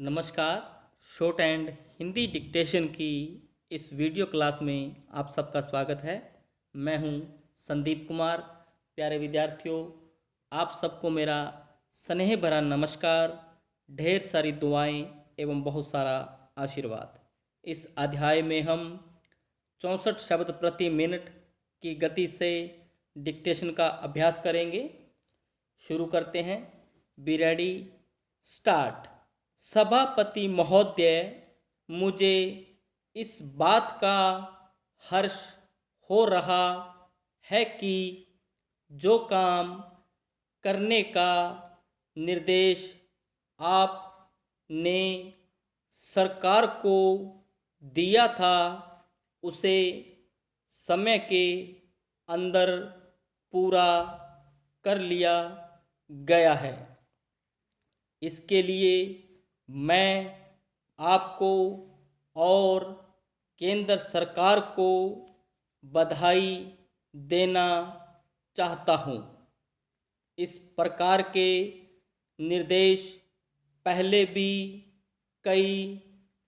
नमस्कार। Short and Hindi dictation की इस वीडियो क्लास में आप सबका स्वागत है। मैं हूं संदीप कुमार। प्यारे विद्यार्थियों, आप सबको मेरा स्नेह भरा नमस्कार, ढेर सारी दुआएं एवं बहुत सारा आशीर्वाद। इस अध्याय में हम 64 शब्द प्रति मिनट की गति से डिक्टेशन का अभ्यास करेंगे। शुरू करते हैं। Be ready, start. सभापति महोदय, मुझे इस बात का हर्ष हो रहा है कि जो काम करने का निर्देश आपने सरकार को दिया था उसे समय के अंदर पूरा कर लिया गया है। इसके लिए मैं आपको और केंद्र सरकार को बधाई देना चाहता हूँ। इस प्रकार के निर्देश पहले भी कई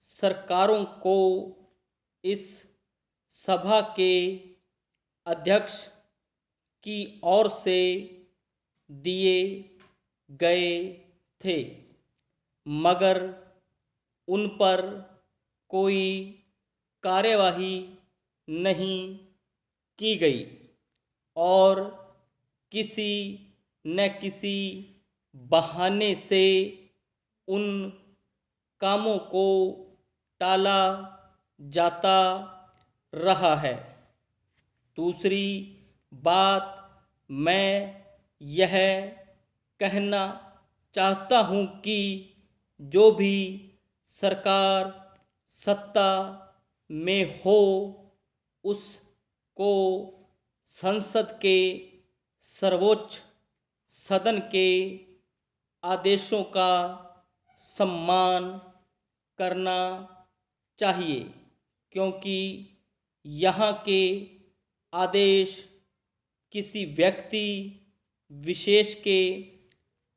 सरकारों को इस सभा के अध्यक्ष की ओर से दिए गए थे, मगर उन पर कोई कार्यवाही नहीं की गई और किसी न किसी बहाने से उन कामों को टाला जाता रहा है। दूसरी बात, मैं यह कहना चाहता हूँ कि जो भी सरकार सत्ता में हो उसको संसद के सर्वोच्च सदन के आदेशों का सम्मान करना चाहिए, क्योंकि यहाँ के आदेश किसी व्यक्ति विशेष के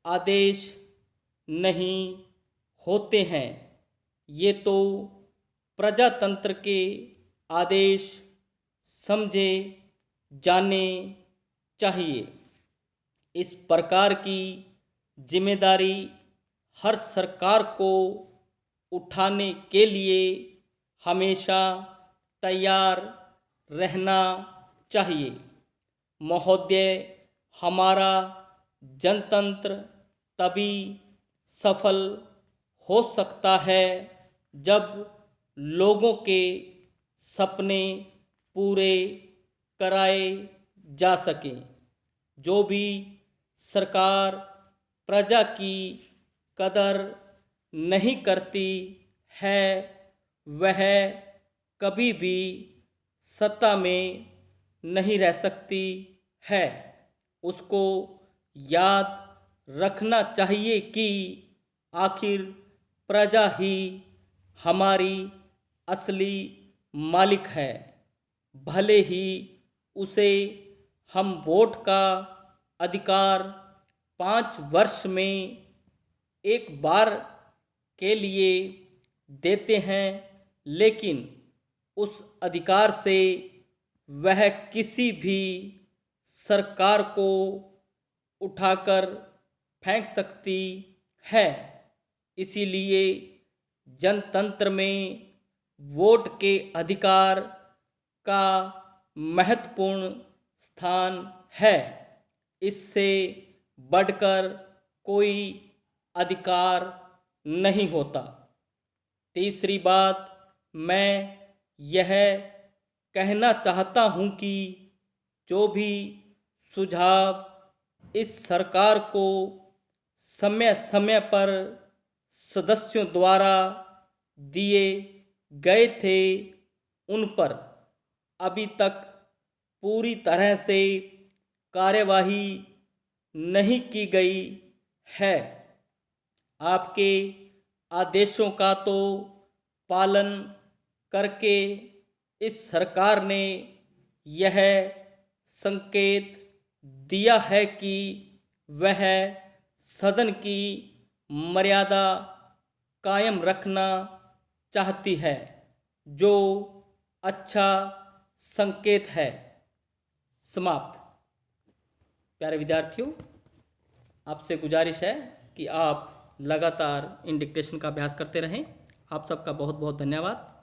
आदेश नहीं होते हैं। ये तो प्रजातंत्र के आदेश समझे जाने चाहिए। इस प्रकार की जिम्मेदारी हर सरकार को उठाने के लिए हमेशा तैयार रहना चाहिए। महोदय, हमारा जनतंत्र तभी सफल हो सकता है जब लोगों के सपने पूरे कराए जा सकें। जो भी सरकार प्रजा की कदर नहीं करती है वह कभी भी सत्ता में नहीं रह सकती है। उसको याद रखना चाहिए कि आखिर प्रजा ही हमारी असली मालिक है। भले ही उसे हम वोट का अधिकार 5 वर्ष में एक बार के लिए देते हैं, लेकिन उस अधिकार से वह किसी भी सरकार को उठाकर फेंक सकती है। इसीलिए जनतंत्र में वोट के अधिकार का महत्वपूर्ण स्थान है। इससे बढ़कर कोई अधिकार नहीं होता। तीसरी बात, मैं यह कहना चाहता हूँ कि जो भी सुझाव इस सरकार को समय समय पर सदस्यों द्वारा दिए गए थे उन पर अभी तक पूरी तरह से कार्यवाही नहीं की गई है। आपके आदेशों का तो पालन करके इस सरकार ने यह संकेत दिया है कि वह सदन की मर्यादा कायम रखना चाहती है, जो अच्छा संकेत है। समाप्त। प्यारे विद्यार्थियों, आपसे गुजारिश है कि आप लगातार इन डिक्टेशन का अभ्यास करते रहें। आप सबका बहुत बहुत धन्यवाद।